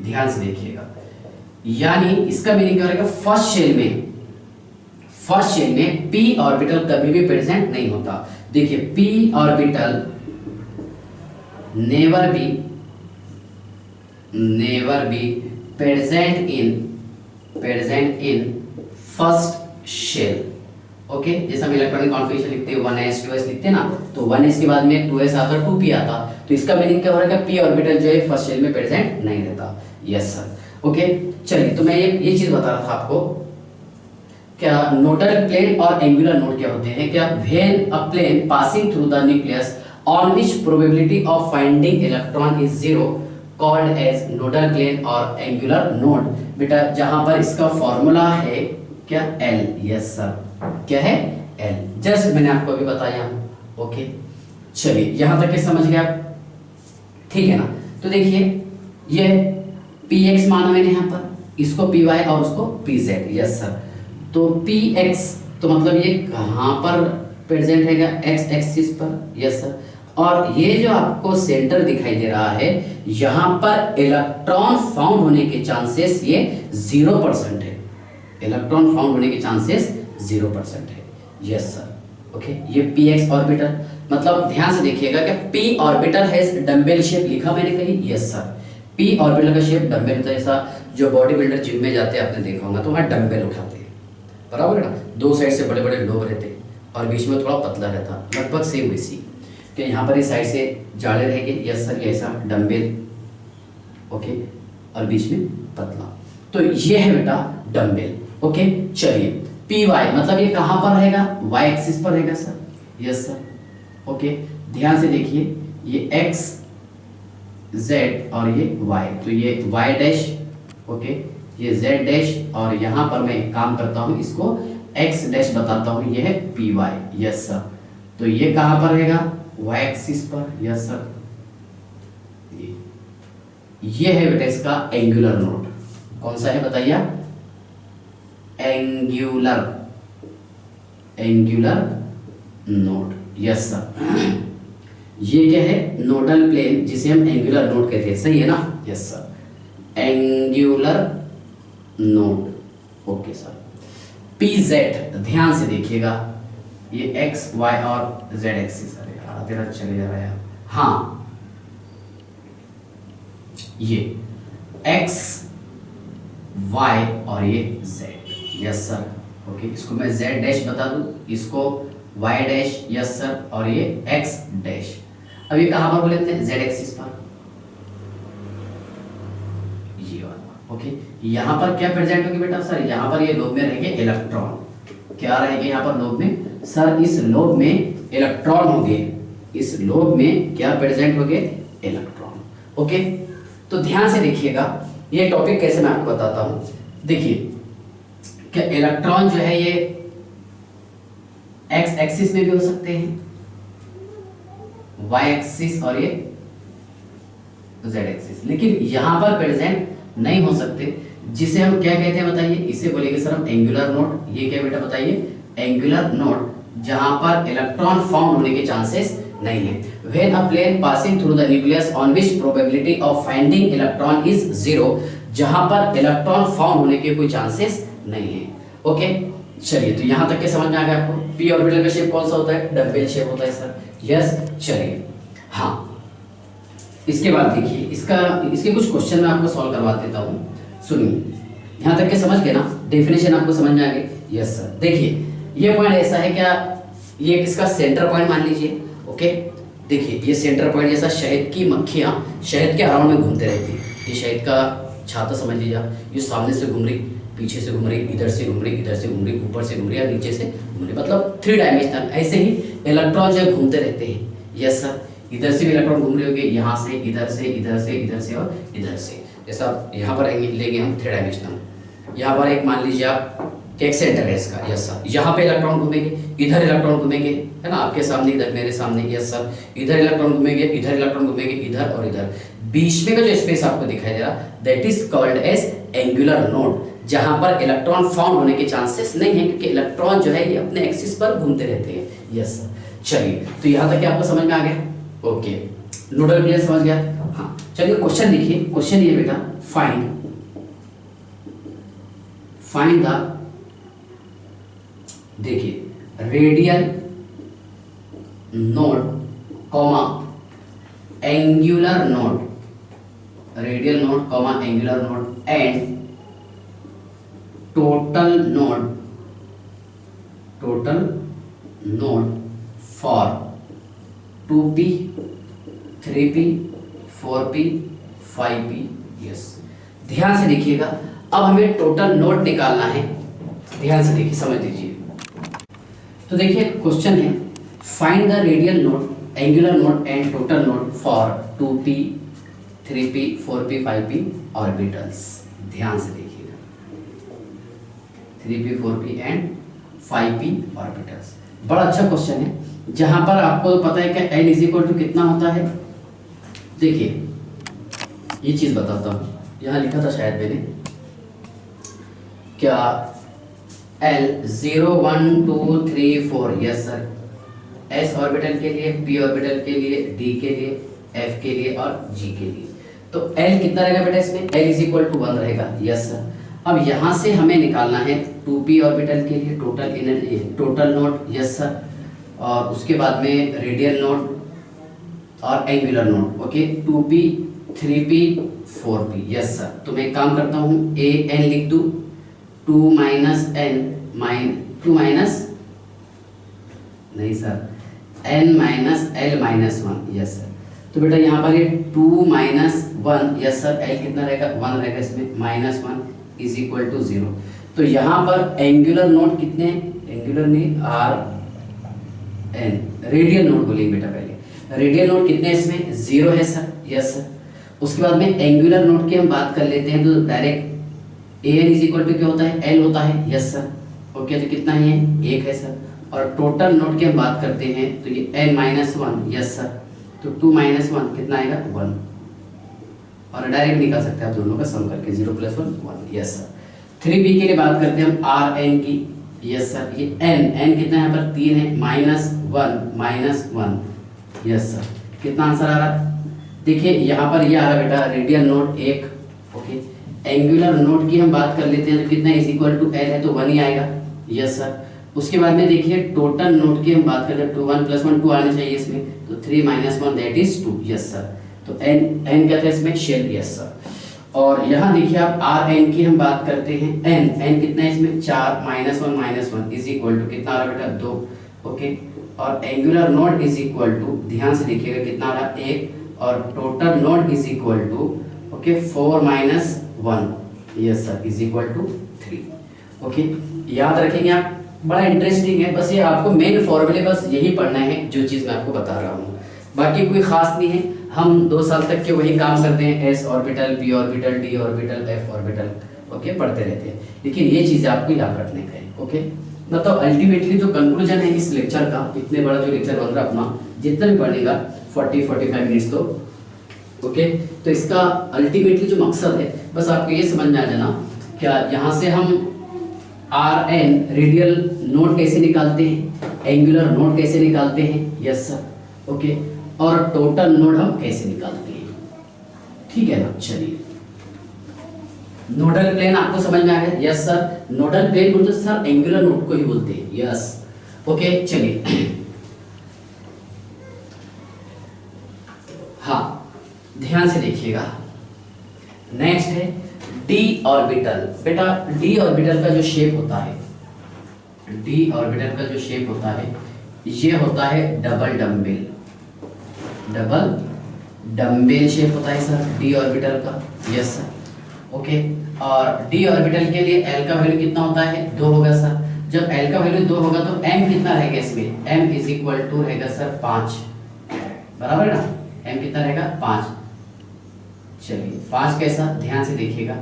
ध्यान से देखिएगा, यानी इसका मीनिंग क्या रहेगा? फर्स्ट शेल में पी ऑर्बिटल कभी भी प्रेजेंट नहीं होता। देखिए, P orbital never B present in first shell, okay. जैसे हम इलेक्ट्रॉनिक कॉन्फिगरेशन लिखते हैं 1s 2s लिखते हैं ना, तो 1s के बाद में 2s आता, 2p आता, तो इसका मीनिंग क्या हो रहा है? पी ऑर्बिटल जो है फर्स्ट शेल में प्रेजेंट नहीं रहता। Yes sir, okay. चलिए, तो मैं ये चीज बता रहा था आपको, क्या नोडल प्लेन और एंगुलर नोड क्या होते हैं? क्या when a plane passing through the nucleus on which probability of finding electron is 0 called as nodal plane और एंगुलर नोड। बेटा, जहां पर इसका फॉर्मूला है क्या? L। यस सर, क्या है? L। जस्ट मैंने आपको अभी बताया, ओके। चलिए, यहां तक के समझ गए आप? ठीक है ना। तो देखिए, ये px माना मैंने यहां पर, इसको py और उसको pz। Yes sir. तो px तो मतलब ये कहां पर प्रेजेंट रहेगा? x एक्सिस पर। Yes sir. और ये जो आपको सेंटर दिखाई दे रहा है, यहां पर इलेक्ट्रॉन फाउंड होने के चांसेस ये 0% है। इलेक्ट्रॉन फाउंड होने के चांसेस 0% है। Yes sir, okay. ये px ऑर्बिटल, मतलब ध्यान से देखिएगा कि p orbital has dumbbell shape लिखा मैंने कहीं? Yes sir. p ऑर्बिटल का शेप डंबेल होता है, ऐसा जो बॉडी बिल्डर जिम में जाते हैं आपने देखा होगा, तो वहां डंबेल उठाते हैं, बराबर है ना। दो साइड से बड़े बड़े लोब रहते और बीच में थोड़ा पतला रहता, लगभग सेम वैसी कि यहाँ पर इस साइड से जाड़े रहेंगे। यस सर, ये ऐसा डंबेल, ओके, और बीच में पतला, तो ये है बेटा डंबेल, ओके। चलिए, पी वाई मतलब ये कहाँ पर रहेगा? वाई एक्सिस पर रहेगा सर। Yes sir, okay. ध्यान से देखिए, ये एक्स z और ये y, तो ये y डैश, ओके, ये z डैश, और यहाँ पर मैं एक काम करता हूँ, इसको x डैश बताता हूँ, ये है py, यस सर। तो ये कहाँ पर रहेगा, y एक्सिस पर, यस सर। ये है बेटा इसका एंगुलर नोड, कौन सा है बताइए, एंगुलर नोड, यस सर। ये क्या है, नोडल प्लेन, जिसे हम एंगुलर नोड कहते हैं, सही है ना, yes sir, angular node, okay sir. PZ ध्यान से देखिएगा, ये x y और z एक्सिस, अरे यार तेरा चले जा रहा है, हाँ ये x y और ये z, यस सर, ओके। इसको मैं z डैश बता दूं, इसको y डैश, यस सर, और ये x डैश। अब ये कहाँ पर बोले थे, z एक्सिस पर, ये वाला, ओके। यहाँ पर क्या प्रेजेंट होगी बेटा सर, यहाँ पर ये लोब में रहेंगे इलेक्ट्रॉन, क्या रहेंगे यहाँ पर लोब में सर, इस लोब में इलेक्ट्रॉन होंगे, इस लोब में क्या प्रेजेंट होंगे, इलेक्ट्रॉन, ओके। तो ध्यान से देखिएगा, ये टॉपिक कैसे मैं आपको बताता हूं। देखिए क्या इलेक्ट्रॉन जो है ये x एक्सिस में भी हो सकते हैं, y एक्सिस और ये z एक्सिस, लेकिन यहां पर प्रेजेंट नहीं हो सकते, जिसे हम क्या कहते हैं बताइए, इसे बोलेंगे सर हम एंगुलर नोड। ये क्या बेटा बताइए, एंगुलर नोड, जहां पर इलेक्ट्रॉन फाउंड होने के चांसेस नहीं है। When a plane passing through the nucleus on which probability of finding electron is 0, जहां पर इलेक्ट्रॉन फाउंड होने के कोई चांसेस नहीं है, ओके। चलिए, तो यहां तक के समझ में आ गया आपको। p ऑर्बिटल का शेप कौन सा होता है, डम्बेल शेप होता है सर, यस। चलिए, हाँ, इसके बाद देखिए इसके कुछ क्वेश्चन मैं आपको सॉल्व करवा देता हूँ, सुनिए। यहां तक के समझ गए ना, डेफिनेशन आपको समझ में आ गई, यस सर। देखिए ये पॉइंट ऐसा है, क्या ये इसका सेंटर पॉइंट मान लीजिए, ओके। देखिए ये सेंटर पॉइंट, जैसा शहद की मक्खियाँ शहद के अराउंड में घूमते रहती है, ये शहद का छाता समझ लीजिए आप, ये सामने से घूम रही, पीछे से घूम रही, इधर से घूम रही, इधर से घूम रही, ऊपर से घूम रही, या नीचे से घूम रही, मतलब 3 डायमेंशनल। ऐसे ही इलेक्ट्रॉन जो है घूमते रहते हैं, यस सर। इधर से भी इलेक्ट्रॉन घूम रहे होंगे, यहाँ से, इधर से, इधर से, इधर से और इधर से, जैसा यहाँ पर लेंगे हम 3 डायमेंशनल। यहाँ पर एक मान लीजिए आप एक सेंटर है इसका, यस सर। यहाँ पे इलेक्ट्रॉन घूमेंगे, इधर इलेक्ट्रॉन घूमेंगे, है ना, आपके सामने, इधर मेरे सामने, यस सर। इधर इलेक्ट्रॉन घूमेंगे, इधर इलेक्ट्रॉन घूमेंगे, इधर और इधर। बीच में का जो स्पेस आपको दिखाई दे रहा, that is called as angular node, जहां पर इलेक्ट्रॉन फाउंड होने के चांसेस नहीं है, क्योंकि इलेक्ट्रॉन जो है ये अपने एक्सिस पर घूमते रहते हैं, यस सर। चलिए, तो यहाँ तक आपको समझ में आ गया, ओके। नोडल प्लेन समझ गया, हाँ। चलिए क्वेश्चन लिखिए, क्वेश्चन ये बेटा, फाइंड द, देखिए radial node comma angular node, radial node comma angular node and total node for 2p 3p 4p 5p, yes. ध्यान से देखिएगा, अब हमें टोटल नोड निकालना है, ध्यान से देखिए, समझ लीजिए। तो देखिए क्वेश्चन है, find the radial node, angular node and total node for 2p 3p 4p 5p orbitals. ध्यान से देखिएगा, 3p 4p and 5p orbitals. बड़ा अच्छा क्वेश्चन है, जहां पर आपको पता है कि L इज इक्वल टू कितना होता है। देखिए ये चीज बताता हूं, यहां लिखा था शायद मैंने, क्या L 0 1 2 3 4, yes sir. S orbital के लिए, P ऑर्बिटल के लिए, D के लिए, F के लिए और G के लिए। तो L कितना रहेगा बेटा इसमें, L इज इक्वल टू 1 रहेगा, यस सर। अब यहाँ से हमें निकालना है 2p ऑर्बिटल के लिए टोटल नोड, यस सर। और उसके बाद में रेडियल नोड और angular node, okay. 2p 3p 4p, yes sir. तो मैं एक काम करता हूँ, an लिख दूँ, 2 माइनस नहीं sir, n minus l minus 1, yes sir. तो बेटा यहाँ पर ये 2 माइनस 1, यस सर। l कितना रहेगा, 1 रहेगा इसमें, माइनस 1 इज इक्वल टू 0। तो यहाँ पर एंगुलर नोड कितने, एंगुलर नहीं, r n, रेडियल नोड बोलेंगे बेटा पहले। रेडियल नोड कितने इसमें, 0 है सर, यस सर। उसके बाद में एंगुलर नोड की हम बात कर लेते हैं, तो direct A N is equal to क्या होता है, एल होता है। Yes sir. ओके, तो कितना है, एक है सर। और टोटल नोड की हम बात करते हैं तो ये N minus one. Yes sir. तो 2 माइनस 1 कितना आएगा, 1। और डायरेक्ट निकाल सकते हैं आप दोनों का सम करके, 0 + 1 1। Yes sir. 3b के लिए बात करते हैं हम आर एन की। Yes sir. ये एन कितना है यहाँ पर, 3 है, -1 -1। Yes sir. कितना आंसर आ रहा है, देखिए यहाँ पर ये आ रहा है बेटा radial node 1। Okay, angular node की हम बात कर लेते हैं तो कितना इज इक्वल टू एल है तो 1 ही आएगा। Yes sir. उसके बाद में देखिए टोटल नोड की हम बात करते हैं, 2 1 + 1 2 आने चाहिए इसमें, तो 3 - 1 दैट इज 2। Yes sir. तो एन क्या था इसमें, शेल। Yes sir. और यहाँ देखिए आप आर एन की हम बात करते हैं, एन कितना है इसमें, 4 - 1 - 1 इज इक्वल टू कितना आ रहा बेटा, 2। ओके, और angular node is equal to, ध्यान से देखिएगा कितना आ रहा, 1। और total node is equal to okay 4 - 1। Yes sir, is equal to 3। Okay, याद रखेंगे आप, बड़ा इंटरेस्टिंग है। बस ये आपको मेन फॉर्मूले बस यही पढ़ना है जो चीज़ मैं आपको बता रहा हूँ, बाकी कोई खास नहीं है। हम 2 साल तक के वही काम करते हैं, S orbital, P orbital, D orbital, F orbital. Okay, पढ़ते रहते हैं, लेकिन ये चीज़ें आपको याद रखने का है। ओके, मतलब अल्टीमेटली जो कंक्लूजन है इस लेक्चर का, इतने बड़ा जो लेक्चर बन रहा अपना, जितना भी पढ़ेगा 40-45 मिनट्स तो ओके, तो इसका अल्टीमेटली जो मकसद है बस आपको ये समझ में आ जाना, क्या यहाँ से हम आर एन रेडियल नोड कैसे निकालते हैं, एंगुलर नोड कैसे निकालते हैं। Yes sir. ओके, और टोटल नोड हम कैसे निकालते हैं, ठीक है ना। चलिए, नोडल प्लेन आपको समझ में आ गया। Yes sir. नोडल प्लेन बोलते सर एंगुलर नोड को ही बोलते हैं। यस। ओके, चलिए हाँ, ध्यान से देखिएगा। नेक्स्ट है डी ऑर्बिटल। बेटा डी ऑर्बिटल का जो शेप होता है, डी ऑर्बिटल का जो शेप होता है ये होता है double dumbbell. Double dumbbell shape होता है सर डी ऑर्बिटल का। Yes sir. ओके, और डी ऑर्बिटल के लिए एल का वैल्यू कितना होता है, 2 होगा सर। जब एल का वैल्यू 2 होगा तो एम कितना रहेगा इसमें, एम इज इक्वल टू रहेगा सर 5। बराबर है ना, एम कितना रहेगा, 5। चलिए 5 कैसा, ध्यान से देखिएगा।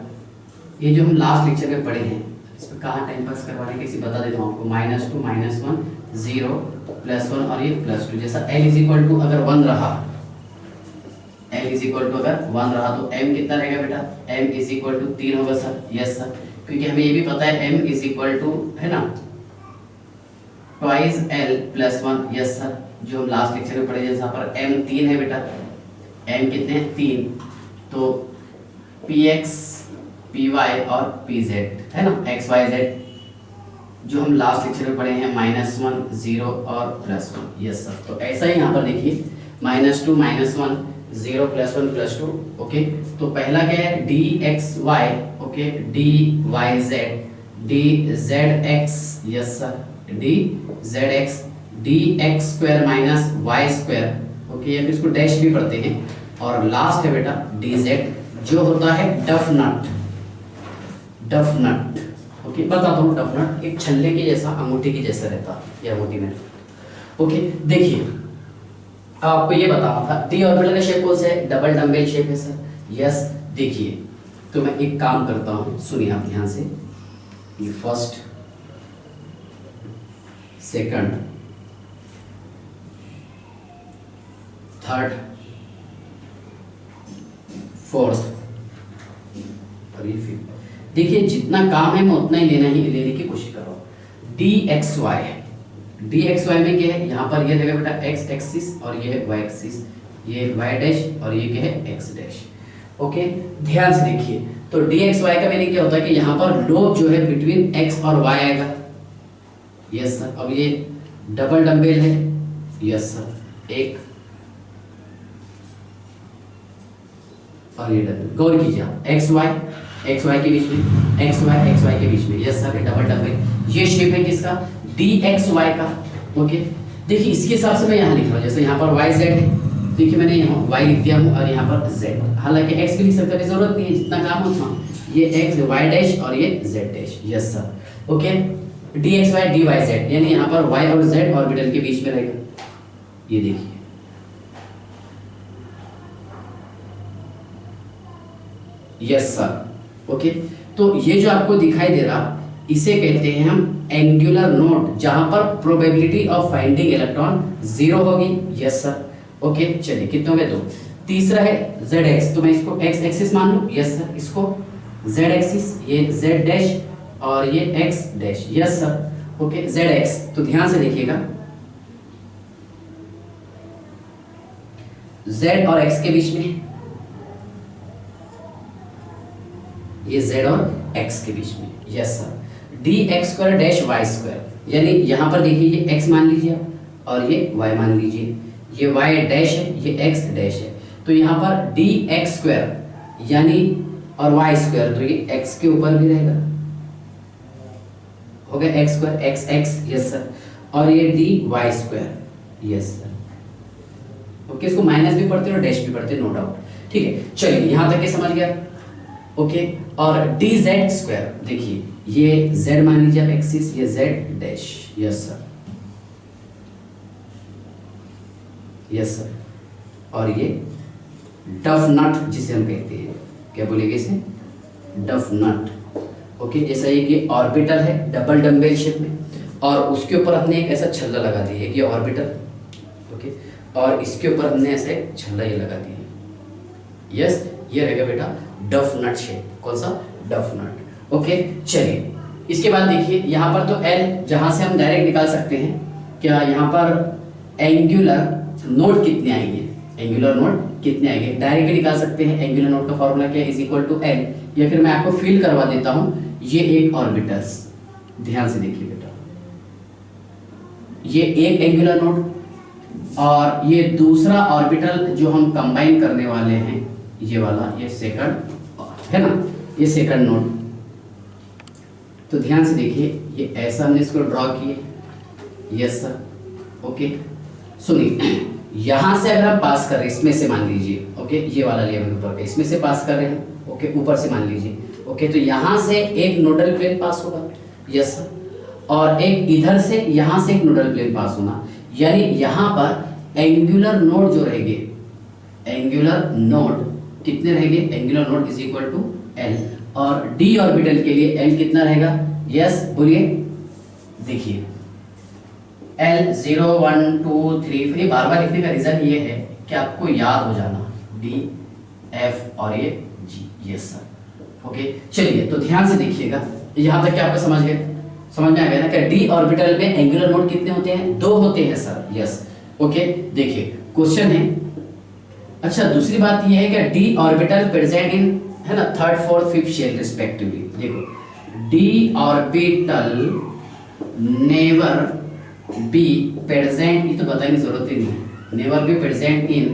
ये जो हम लास्ट लेक्चर में पढ़े हैं, इसमें कहाँ टाइम पास करवाने के, इसे बता देता हूँ आपको। -2 - 1 0 +1 और ये +2। जैसा l इज इक्वल टू अगर 1 रहा, l इज इक्वल टू अगर 1 रहा तो m कितना रहेगा बेटा, m इज इक्वल टू 3 होगा सर। यस सर, क्योंकि हमें ये भी पता है m इज इक्वल टू है ना ट्वाइस l + 1। यस सर, जो हम लास्ट लेक्चर में पढ़े, जैसा पर m 3 है बेटा, m कितने हैं, 3। तो px py और pz है ना, x y z जो हम लास्ट लेक्चर में पढ़े हैं, -1 0 और +1। Yes sir. तो ऐसा ही यहाँ पर देखिए -2 - 1 0 +1 +2। ओके, तो पहला क्या है, dxy। Okay, dyz dzx। Yes sir, dzx dx² - y²। Okay, या फिर इसको डैश भी पढ़ते हैं। और लास्ट है बेटा dz जो होता है डफ नट। डफ नट ओके, बताता हूँ। डफ नट एक छल्ले के जैसा, अंगूठी के जैसा रहता है, ये अंगूठी में। ओके, देखिए आपको ये बताना था डी ऑर्बिटल का शेप कौन सा है, डबल डम्बेल शेप है सर। यस, देखिए तो मैं एक काम करता हूँ, सुनिए आप ध्यान से। ये फर्स्ट, सेकंड, थर्ड, फोर्थ और ये फिफ्थ। देखिए जितना काम है मैं उतना ही लेने की कोशिश कर रहा हूँ। डी एक्स वाई में क्या है, यहाँ पर ये रहेगा बेटा एक्स एक्सिस और ये है वाई एक्सिस, ये वाई डैश और ये क्या है एक्स डैश। ओके, ध्यान से देखिए। तो डी एक्स वाई का मीनिंग क्या होता है कि यहाँ पर लोब जो है बिटवीन एक्स और वाई आएगा। Yes sir. अब ये डबल डम्बेल है। यस सर, एक और ये डबल। गौर कीजिए एक्स वाई के बीच में, एक्स वाई के बीच में। Yes sir, double dumbbell. ये शेप है किसका, डी एक्स वाई का। ओके, देखिए इसके हिसाब से मैं यहाँ लिख रहा हूँ, जैसे यहाँ पर वाई जेड है, देखिए मैंने यहाँ वाई लिख दिया हूँ और यहाँ पर जेड। हालांकि एक्स भी लिख सकते हैं, जरूरत नहीं है, जितना काम हो उतना। ये एक्स वाई डैश और ये Z dash. Yes sir. Okay, D X Y D Y Z, यानी यहाँ पर वाई और जेड ऑर्बिटल के बीच में रहेगा। ये देखिए यस सर। ओके, तो ये जो आपको दिखाई दे रहा इसे कहते हैं हम एंगुलर नोड, जहां पर प्रोबेबिलिटी ऑफ फाइंडिंग इलेक्ट्रॉन 0 होगी। Yes sir. ओके, चलिए कितने हो गए? 2। तीसरा है जेड एक्स, तो मैं इसको एक्स एक्सिस मान लूं। Yes sir. इसको जेड एक्सिस, ये जेड डैश और ये x dash. Yes sir. Okay, Z x, तो ध्यान से देखिएगा z और x के बीच में, ये z और x के बीच में। Yes sir. D X square dash Y square, यानी यहां पर देखिए ये x मान लीजिए आप और ये y मान लीजिए, ये y डैश है, ये x डैश है, तो यहां पर डी एक्स स्क्वायर यानी और y स्क्वायर, तो ये x के ऊपर भी रहेगा, हो गया x square x x। Yes sir. और ये D Y square. Yes sir. Okay, इसको माइनस भी पढ़ते हैं और डैश भी पढ़ते हैं, नो डाउट। ठीक है, चलिए यहां तक के समझ गया। ओके, और डी जेड स्क्वायर, देखिए ये z मान लीजिए आप एक्सिस, ये z dash. Yes sir. Yes sir. और ये डफ नट जिसे हम कहते हैं, क्या बोलेंगे इसे? डफ नट। ओके, जैसा ये ऑर्बिटल है डबल डंबेल शेप में, और उसके ऊपर हमने एक ऐसा छल्ला लगा दिया है, ये ऑर्बिटल। ओके, और इसके ऊपर हमने ऐसे छल्ला ये लगा दिया। यस, ये रहेगा बेटा डफ नट शेप। कौन सा? डफ नट। ओके, चलिए इसके बाद देखिए यहाँ पर तो L जहाँ से हम डायरेक्ट निकाल सकते हैं, क्या यहाँ पर एंगुलर नोड कितने आएंगे? एंगुलर नोड कितने आएंगे डायरेक्ट भी निकाल सकते हैं। एंगुलर नोड का फॉर्मूला क्या है? इज इक्वल टू L, या फिर मैं आपको फील करवा देता हूँ, ये एक ऑर्बिटल्स, ध्यान से देखिए बेटा, ये एक एंगुलर नोड और ये दूसरा ऑर्बिटल जो हम कंबाइन करने वाले हैं, ये वाला, ये सेकंड है ना, ये सेकंड नोड। तो ध्यान से देखिए, ये ऐसा हमने इसको ड्रॉ किए। Yes sir. ओके, सुनिए, यहां से अगर हम पास कर रहे हैं, इसमें से मान लीजिए, ओके, ये वाला लिया मैंने ऊपर का, इसमें से पास कर रहे हैं, ओके, ऊपर से मान लीजिए, ओके, तो यहां से एक नोडल प्लेन पास होगा। Yes sir. और एक इधर से, यहां से एक नोडल प्लेन पास होना, यानी यहां पर एंगुलर नोड जो रहेंगे, एंगुलर नोड कितने रहेंगे? Angular node is equal to L, और डी ऑर्बिटल के लिए L कितना रहेगा? यस, बोलिए। देखिए L 0 1 2 3, ये बार बार लिखने का रीजन ये है कि आपको याद हो जाना, D F और ये G। Yes sir. ओके, चलिए तो ध्यान से देखिएगा, यहां तक क्या आपको समझ गए? समझ में आ गया ना कि डी ऑर्बिटल में एंगुलर नोड कितने होते हैं? 2 होते हैं सर। यस। ओके, देखिए क्वेश्चन है। अच्छा, दूसरी बात यह है कि डी ऑर्बिटल प्रेजेंट इन, है ना, third fourth fifth shell respectively. देखो, D orbital never be present, ये तो बताने की जरूरत ही नहीं, never be present in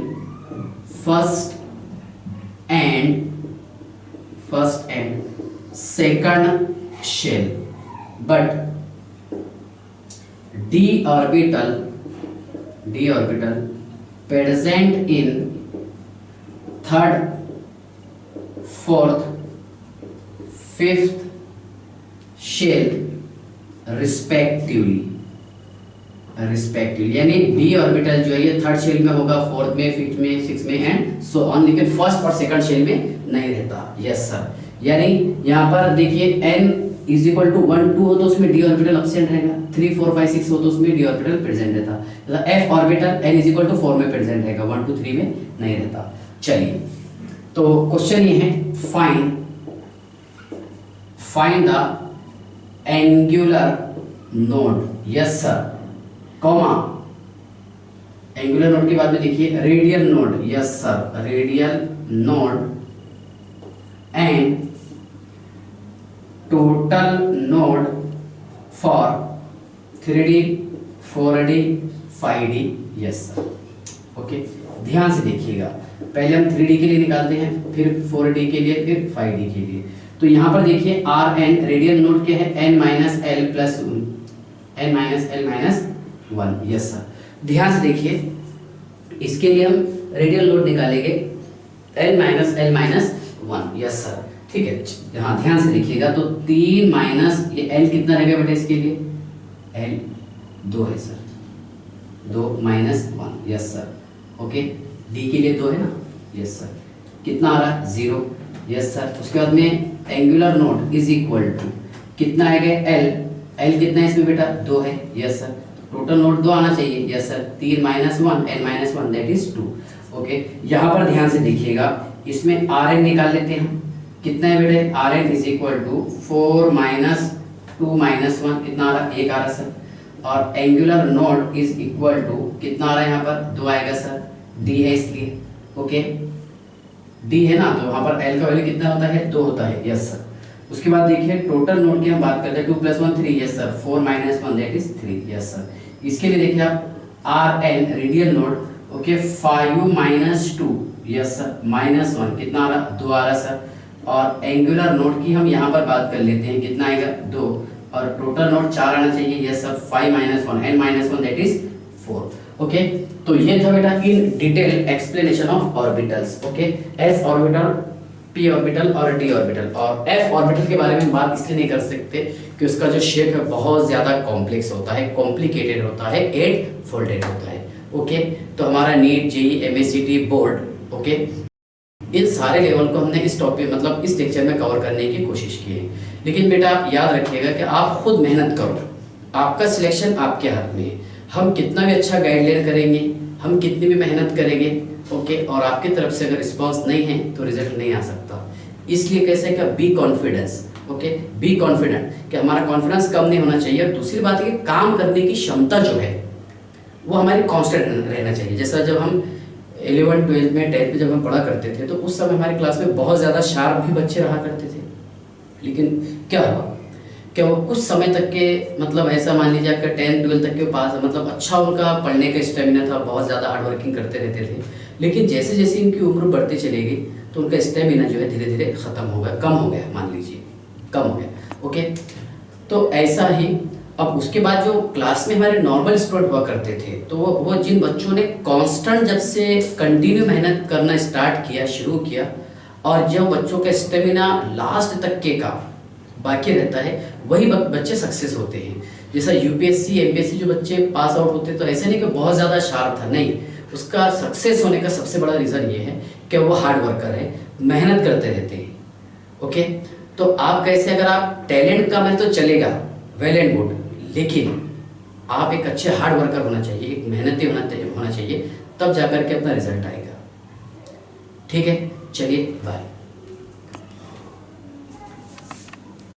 first and second shell, but d orbital present in third, fourth, fifth shell respectively, यानी d ऑर्बिटल जो है ये थर्ड शेल में होगा, फोर्थ में, फिफ्थ में, सिक्स में एंड सो ऑन, लेकिन फर्स्ट और सेकंड शेल में नहीं रहता। Yes sir. यानी यहाँ पर देखिए n इज इक्वल टू 1 2 हो तो उसमें डी ऑर्बिटल एब्सेंट रहेगा, 3 4 5 6 हो तो उसमें डी ऑर्बिटल प्रेजेंट रहता, मतलब F orbital n is equal to 4 में प्रेजेंट रहेगा, 1 2 3 में नहीं रहता। चलिए, तो क्वेश्चन ये है, find the angular node. Yes sir, comma, angular node के बाद में देखिए radial node. Yes sir, radial node and total node for 3D 4D 5D। Yes sir. Okay, ध्यान से देखिएगा, पहले हम 3D के लिए निकालते हैं, फिर 4D के लिए, फिर 5D के लिए। तो यहाँ पर देखिए Rn रेडियल नोड के है n minus L plus n minus L minus 1। Yes sir, ध्यान से देखिए, इसके लिए हम रेडियल नोड निकालेंगे n minus L minus 1। Yes sir, ठीक है। हाँ, ध्यान से देखिएगा, तो 3 माइनस ये l कितना रहेगा बेटा इसके लिए? l 2 है sir, 2 minus 1। Yes sir. Okay, d के लिए 2 है ना? Yes sir. कितना आ रहा है? 0। Yes sir. उसके बाद में angular node is equal to कितना आएगा एल, एल कितना है इसमें बेटा 2 है, यस सर। टोटल नोड 2 आना चाहिए, yes sir. 3 - 1 n - 1 that is 2। Okay, यहाँ पर ध्यान से देखिएगा, इसमें आर एन निकाल लेते हैं हम। कितना है बेटे R N is equal to 4 - 2 - 1 कितना आ रहा है 1 आ रहा सर। और angular node is equal to कितना आ रहा है यहाँ पर 2 आएगा सर, डी है इसलिए। ओके, डी है ना, तो वहाँ पर एल का वैल्यू कितना होता है 2 होता है, यस सर। उसके बाद देखिए टोटल नोड की हम बात करते हैं, 2 + 1 3, yes sir. 4 - 1 that is 3, yes sir. इसके लिए देखिए आप R N radial node, okay 5 - 2, yes sir, -1 कितना आ रहा 2 आ रहा सर। और एंगुलर नोड की हम यहाँ पर बात कर लेते हैं, कितना आएगा 2, और टोटल नोड 4 आना चाहिए, yes sir. 5 - 1 n - 1 that is 4। Okay, तो ये था बेटा in detail explanation of orbitals. Okay, S orbital, P orbital और डी ऑर्बिटल। और एफ ऑर्बिटल के बारे में बात इसलिए नहीं कर सकते कि उसका जो शेप है बहुत ज़्यादा कॉम्प्लेक्स होता है, कॉम्प्लिकेटेड होता है, 8 फोल्डेड होता है। ओके, तो हमारा NEET, JEE, MSCT board, okay, इन सारे लेवल को हमने इस टॉपिक मतलब इस लेक्चर में कवर करने की कोशिश की है। लेकिन बेटा आप याद रखिएगा कि आप खुद मेहनत करो, आपका सिलेक्शन आपके हाथ में है। हम कितना भी अच्छा गाइडलाइन करेंगे, हम कितनी भी मेहनत करेंगे, ओके, और आपकी तरफ से अगर रिस्पांस नहीं है तो रिजल्ट नहीं आ सकता। इसलिए कैसे का be confidence, okay, be confident, कि हमारा कॉन्फिडेंस कम नहीं होना चाहिए। और दूसरी बात है कि काम करने की क्षमता जो है वो हमारी कांस्टेंट रहना चाहिए। जैसा जब हम 11th 12th में 10th में जब हम पढ़ा करते थे तो उस समय हमारी क्लास में बहुत ज़्यादा शार्प भी बच्चे रहा करते थे, लेकिन क्या हुआ, क्या वो कुछ समय तक के मतलब ऐसा मान लीजिए आपका 10th 12th तक के पास मतलब अच्छा उनका पढ़ने का स्टेमिना था, बहुत ज़्यादा हार्ड वर्किंग करते रहते थे। लेकिन जैसे जैसे इनकी उम्र बढ़ती चली गई तो उनका स्टेमिना जो है धीरे धीरे ख़त्म हो गया, कम हो गया, मान लीजिए कम हो गया। ओके, तो ऐसा ही अब उसके बाद जो क्लास में हमारे नॉर्मल स्टूडेंट हुआ करते थे तो वो जिन बच्चों ने कांस्टेंट जब से कंटिन्यू मेहनत करना स्टार्ट किया, शुरू किया, और जो बच्चों का स्टेमिना लास्ट तक के का बाकी रहता है वही बच्चे सक्सेस होते हैं। जैसा यूपीएससी एमपीएससी जो बच्चे पास आउट होते हैं तो ऐसे नहीं कि बहुत ज़्यादा शार्प था, नहीं, उसका सक्सेस होने का सबसे बड़ा रीज़न ये है कि वो हार्ड वर्कर है, मेहनत करते रहते हैं। ओके, तो आप कैसे, अगर आप टैलेंट कम है तो चलेगा, वेल एंड गुड, लेकिन आप एक अच्छे हार्ड वर्कर होना चाहिए, एक मेहनती होना चाहिए, तब जाकर के अपना रिजल्ट आएगा। ठीक है, चलिए बाय।